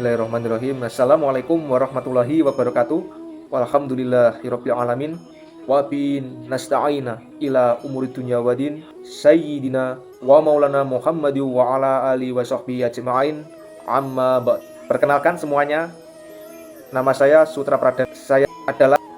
Bismillahirrahmanirrahim. Assalamualaikum warahmatullahi wabarakatuh. Walhamdulillahirabbil alamin. Wa bin nasta'ina ila umuri dunya wadin. Sayyidina wa maulana Muhammadin wa ala alihi wa sahbihi ajma'in. Amma ba'd. Perkenalkan semuanya, nama saya Sutra Pradana. Saya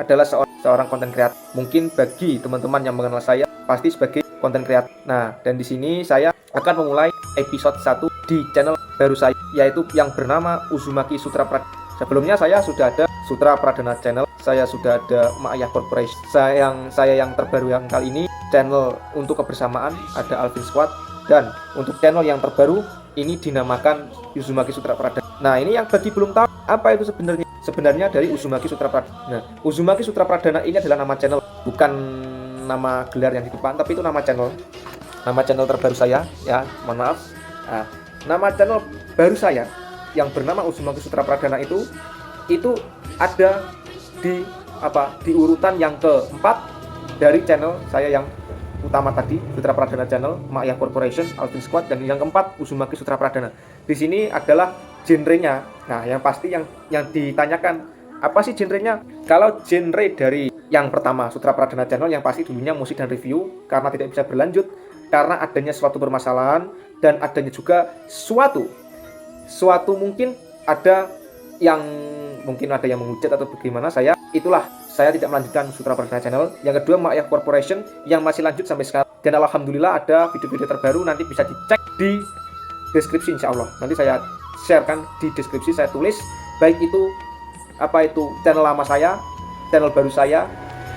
adalah seorang konten kreator. Mungkin bagi teman-teman yang mengenal saya pasti sebagai konten kreator. Nah, dan di sini saya akan memulai episode 1 di channel baru saya, yaitu yang bernama Uzumaki Sutra Pradana. Sebelumnya saya sudah ada Sutra Pradana Channel, saya sudah ada Ma'ayah Corporation. Saya yang terbaru yang kali ini channel untuk kebersamaan ada Alvin Squad, dan untuk channel yang terbaru ini dinamakan Uzumaki Sutra Pradana. Nah, ini yang bagi belum tahu apa itu sebenarnya dari Uzumaki Sutra Pradana. Nah, Uzumaki Sutra Pradana ini adalah nama channel, bukan nama gelar yang di depan, tapi itu nama channel terbaru saya, ya, mohon maaf. Nah, nama channel baru saya yang bernama Uzumaki Sutra Pradana itu ada di urutan yang keempat dari channel saya yang utama tadi, Sutra Pradana Channel, Ma'ayah Corporation, Alvin Squad, dan yang keempat Uzumaki Sutra Pradana. Di sini adalah genrenya. Nah, yang pasti yang ditanyakan, apa sih genrenya? Kalau genre dari yang pertama Sutra Pradana Channel, yang pasti dulunya musik dan review, karena tidak bisa berlanjut karena adanya suatu permasalahan dan adanya juga suatu mungkin ada yang menghujat atau bagaimana, saya tidak melanjutkan Sutra Pradana Channel. Yang kedua Ma'ayah Corporation yang masih lanjut sampai sekarang, dan alhamdulillah ada video-video terbaru, nanti bisa dicek di deskripsi insyaallah. Nanti saya sharekan di deskripsi, saya tulis baik itu channel lama saya, channel baru saya,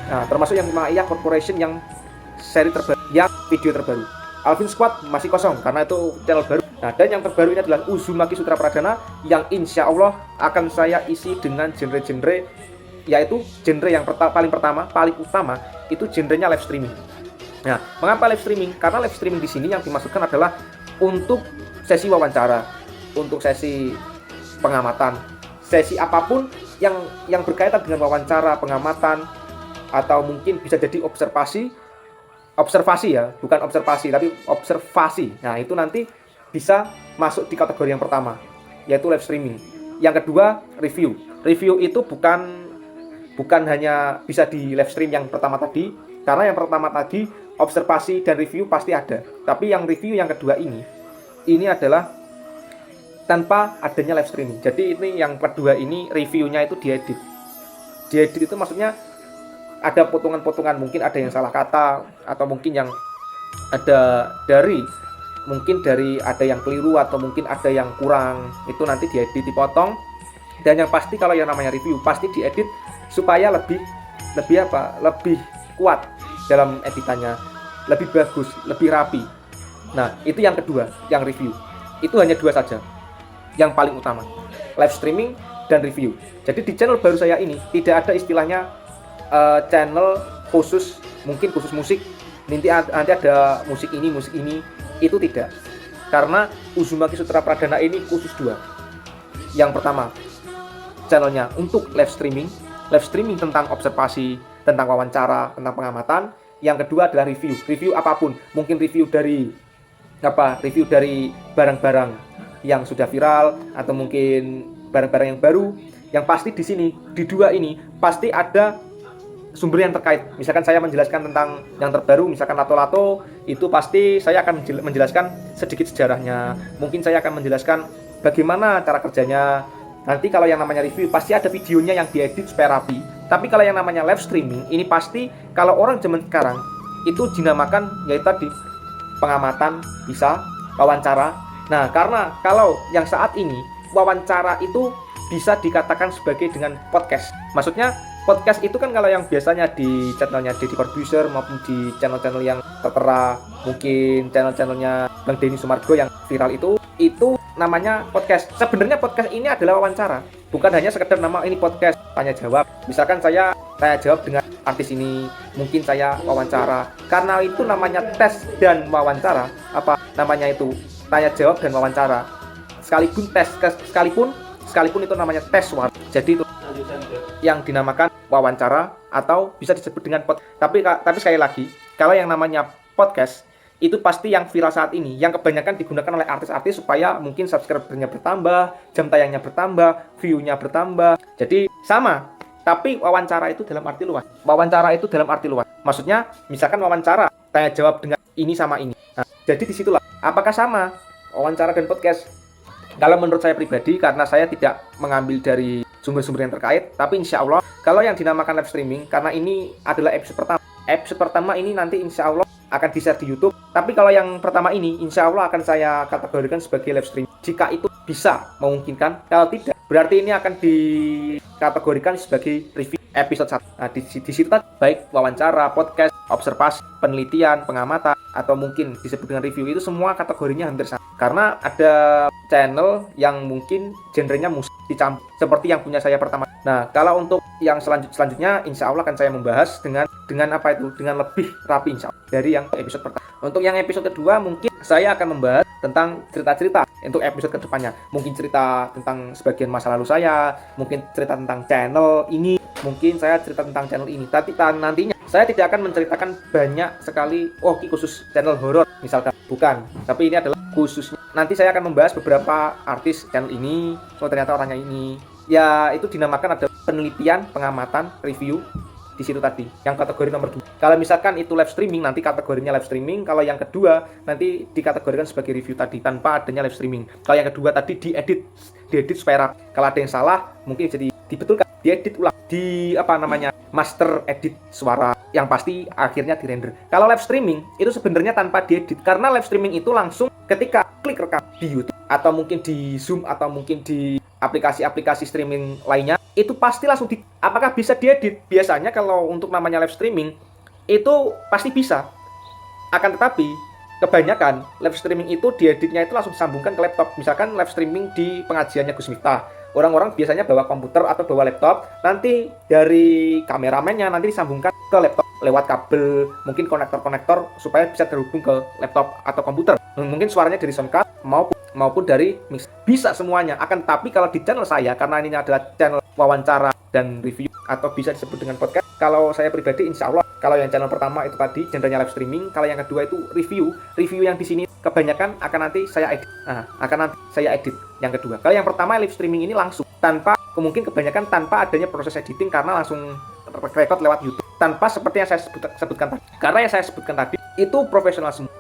nah, termasuk yang Ma'ayah Corporation yang seri terbaru, yang video terbaru. Alvin Squad masih kosong karena itu channel baru. Nah, dan yang terbaru ini adalah Uzumaki Sutra Pradana yang insya Allah akan saya isi dengan genre-genre, yaitu genre yang paling utama itu genrenya live streaming. Nah, mengapa live streaming? Karena live streaming di sini yang dimasukkan adalah untuk sesi wawancara, untuk sesi pengamatan, sesi apapun yang berkaitan dengan wawancara, pengamatan, atau mungkin bisa jadi observasi ya, bukan observasi tapi observasi. Nah, itu nanti bisa masuk di kategori yang pertama, yaitu live streaming. Yang kedua review. Review itu bukan hanya bisa di live stream yang pertama tadi, karena yang pertama tadi observasi dan review pasti ada. Tapi yang review yang kedua ini adalah tanpa adanya live streaming. Jadi ini yang kedua ini reviewnya itu diedit. Diedit itu maksudnya ada potongan-potongan, mungkin ada yang salah kata, atau mungkin yang ada ada yang keliru, atau mungkin ada yang kurang, itu nanti diedit, dipotong. Dan yang pasti kalau yang namanya review pasti diedit supaya lebih kuat dalam editannya, lebih bagus, lebih rapi. Nah, itu yang kedua, yang review. Itu hanya dua saja yang paling utama, live streaming dan review. Jadi di channel baru saya ini tidak ada istilahnya channel khusus, mungkin khusus musik, nanti ada musik ini, itu tidak. Karena Uzumaki Sutra Pradana ini khusus dua. Yang pertama, channelnya untuk live streaming tentang observasi, tentang wawancara, tentang pengamatan. Yang kedua adalah review apapun, mungkin review dari barang-barang yang sudah viral, atau mungkin barang-barang yang baru. Yang pasti di sini, di dua ini pasti ada sumber yang terkait. Misalkan saya menjelaskan tentang yang terbaru, misalkan lato-lato, itu pasti saya akan menjelaskan sedikit sejarahnya. Mungkin saya akan menjelaskan bagaimana cara kerjanya. Nanti kalau yang namanya review pasti ada videonya yang diedit supaya rapi. Tapi kalau yang namanya live streaming ini pasti kalau orang zaman sekarang itu dinamakan yaitu tadi pengamatan, bisa wawancara. Nah, karena kalau yang saat ini wawancara itu bisa dikatakan sebagai dengan podcast. Maksudnya podcast itu kan kalau yang biasanya di channelnya Deddy Corbuzier maupun di channel-channel yang tertera, mungkin channel-channelnya Bang Denny Sumargo yang viral itu namanya podcast. Sebenarnya podcast ini adalah wawancara, bukan hanya sekedar nama ini podcast tanya jawab. Misalkan saya tanya jawab dengan artis ini, mungkin saya wawancara. Karena itu namanya tes dan wawancara. Apa namanya itu? Tanya jawab dan wawancara. Sekalipun itu namanya tes suara. Jadi itu yang dinamakan wawancara atau bisa disebut dengan tapi sekali lagi, kalau yang namanya podcast itu pasti yang viral saat ini, yang kebanyakan digunakan oleh artis-artis supaya mungkin subscribernya bertambah, jam tayangnya bertambah, view-nya bertambah. Jadi sama, tapi wawancara itu dalam arti luas. Wawancara itu dalam arti luas. Maksudnya, misalkan wawancara, tanya jawab dengan ini sama ini. Nah, jadi disitulah, apakah sama wawancara dan podcast? Kalau menurut saya pribadi, karena saya tidak mengambil dari sumber-sumber yang terkait, tapi insya Allah, kalau yang dinamakan live streaming, karena ini adalah episode pertama ini nanti insya Allah akan di-share di YouTube. Tapi kalau yang pertama ini, insya Allah akan saya kategorikan sebagai live streaming. Jika itu bisa memungkinkan, kalau tidak, berarti ini akan dikategorikan sebagai review episode 1. Nah, di situ baik wawancara, podcast, observasi, penelitian, pengamatan, atau mungkin disebut dengan review, itu semua kategorinya hampir sama. Karena ada channel yang mungkin genrenya musik dicampur, seperti yang punya saya pertama. Nah, kalau untuk yang selanjutnya, insya Allah akan saya membahas dengan apa itu, dengan lebih rapi insya Allah dari yang episode pertama. Untuk yang episode kedua, mungkin saya akan membahas tentang cerita-cerita untuk episode kedepannya. Mungkin cerita tentang sebagian masa lalu saya, mungkin cerita tentang channel ini, mungkin saya cerita tentang channel ini. Tapi nantinya saya tidak akan menceritakan banyak sekali, khusus channel horor misalkan, bukan. Tapi ini adalah khususnya. Nanti saya akan membahas beberapa artis channel ini, ternyata orangnya ini. Ya, itu dinamakan ada penelitian, pengamatan, review di situ tadi. Yang kategori nomor 2. Kalau misalkan itu live streaming, nanti kategorinya live streaming. Kalau yang kedua, nanti dikategorikan sebagai review tadi tanpa adanya live streaming. Kalau yang kedua tadi diedit supaya rapi. Kalau ada yang salah, mungkin jadi dibetulkan, diedit ulang, master edit suara, yang pasti akhirnya dirender. Kalau live streaming itu sebenarnya tanpa diedit, karena live streaming itu langsung ketika klik rekam di YouTube atau mungkin di Zoom atau mungkin di aplikasi-aplikasi streaming lainnya, itu pasti langsung apakah bisa diedit? Biasanya kalau untuk namanya live streaming itu pasti bisa. Akan tetapi kebanyakan live streaming itu dieditnya itu langsung disambungkan ke laptop. Misalkan live streaming di pengajiannya Gus Miftah, orang-orang biasanya bawa komputer atau bawa laptop, nanti dari kameramennya nanti disambungkan ke laptop lewat kabel, mungkin konektor-konektor supaya bisa terhubung ke laptop atau komputer. Mungkin suaranya dari soundcard maupun dari mix. Bisa semuanya. Akan tapi kalau di channel saya, karena ini adalah channel wawancara dan review atau bisa disebut dengan podcast, kalau saya pribadi insya Allah, kalau yang channel pertama itu tadi genrenya live streaming, kalau yang kedua itu review yang di sini kebanyakan akan nanti saya edit yang kedua. Kalau yang pertama live streaming ini langsung mungkin kebanyakan tanpa adanya proses editing, karena langsung record lewat YouTube, tanpa seperti yang saya sebutkan tadi. Karena yang saya sebutkan tadi itu profesional semua.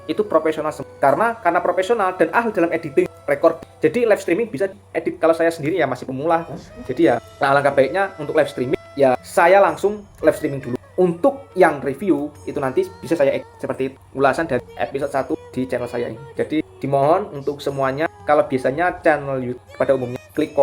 Karena profesional dan ahli dalam editing record. Jadi live streaming bisa edit. Kalau saya sendiri ya masih pemula. Jadi ya alangkah baiknya untuk live streaming ya saya langsung live streaming dulu. Untuk yang review itu nanti bisa saya edit seperti itu. Ulasan dari episode 1 di channel saya ini. Jadi dimohon untuk semuanya, kalau biasanya channel YouTube pada umumnya klik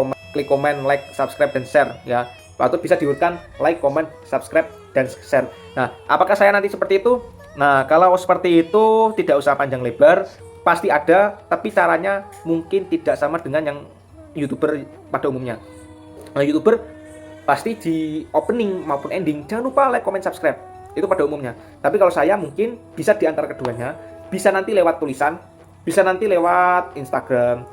komen, like, subscribe, dan share ya. Atau bisa diurutkan like, comment, subscribe, dan share. Nah, apakah saya nanti seperti itu? Nah, kalau seperti itu tidak usah panjang lebar, pasti ada, tapi caranya mungkin tidak sama dengan yang YouTuber pada umumnya. Nah, YouTuber pasti di opening maupun ending jangan lupa like, comment, subscribe. Itu pada umumnya. Tapi kalau saya mungkin bisa di antara keduanya, bisa nanti lewat tulisan, bisa nanti lewat Instagram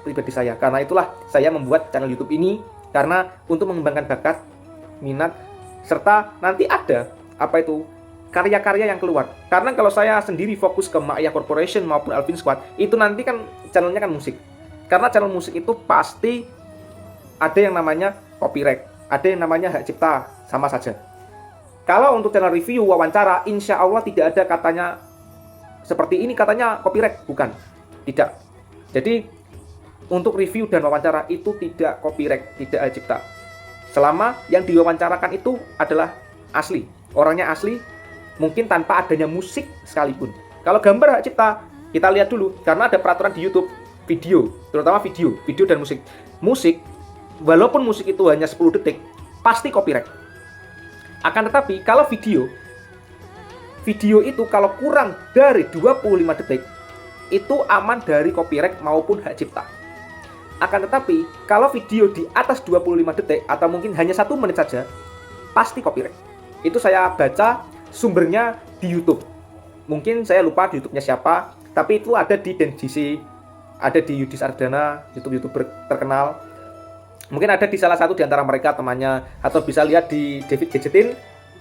pribadi saya. Karena itulah saya membuat channel YouTube ini, karena untuk mengembangkan bakat, minat, serta nanti ada karya-karya yang keluar. Karena kalau saya sendiri fokus ke Ma'iyah Corporation maupun Alvin Squad, itu nanti kan channelnya kan musik. Karena channel musik itu pasti ada yang namanya copyright, ada yang namanya hak cipta, sama saja. Kalau untuk channel review, wawancara, insya Allah tidak ada katanya seperti ini katanya copyright, bukan, tidak. Jadi untuk review dan wawancara itu tidak copyright, tidak hak cipta. Selama yang diwawancarakan itu adalah asli, orangnya asli, mungkin tanpa adanya musik sekalipun. Kalau gambar hak cipta, kita lihat dulu, karena ada peraturan di YouTube, video, terutama video dan musik. Musik, walaupun musik itu hanya 10 detik, pasti copyright. Akan tetapi kalau video itu kalau kurang dari 25 detik, itu aman dari copyright maupun hak cipta. Akan tetapi kalau video di atas 25 detik atau mungkin hanya 1 menit saja, pasti copyright. Itu saya baca sumbernya di YouTube. Mungkin saya lupa di YouTube-nya siapa, tapi itu ada di DenGC, ada di Yudis Ardana, YouTuber terkenal. Mungkin ada di salah satu di antara mereka temannya, atau bisa lihat di David Gadgetin,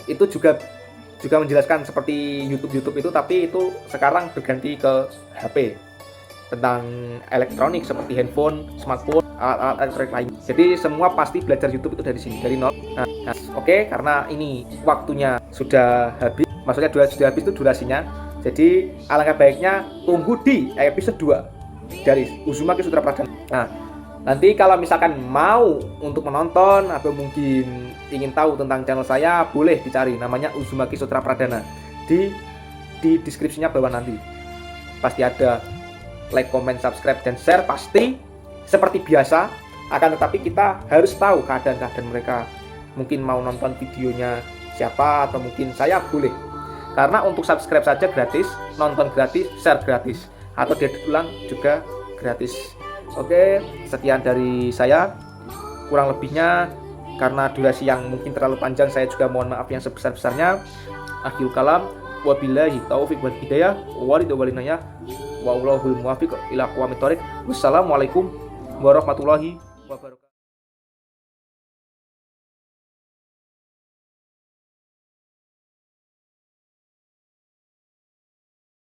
itu juga juga menjelaskan seperti YouTube itu, tapi itu sekarang berganti ke HP, tentang elektronik seperti handphone, smartphone, alat-alat elektronik lain. Jadi semua pasti belajar YouTube itu dari sini, dari nol. Oke, karena ini waktunya sudah habis, maksudnya sudah habis itu durasinya. Jadi alangkah baiknya tunggu di episode 2 dari Uzumaki Sutra Pradana. Nah, nanti kalau misalkan mau untuk menonton atau mungkin ingin tahu tentang channel saya, boleh dicari namanya Uzumaki Sutra Pradana. Di deskripsinya bawah nanti pasti ada. Like, comment, subscribe, dan share pasti seperti biasa. Akan tetapi kita harus tahu keadaan mereka. Mungkin mau nonton videonya siapa, atau mungkin saya boleh. Karena untuk subscribe saja gratis, nonton gratis, share gratis, atau diedit ulang juga gratis. Oke, sekian dari saya. Kurang lebihnya karena durasi yang mungkin terlalu panjang, saya juga mohon maaf yang sebesar-besarnya. Akhirul kalam, wabillahi taufiq wal hidayah, walidayah, wallahul muwaffiq ila aqwamit thoriq. Wassalamualaikum warahmatullahi wabarakatuh.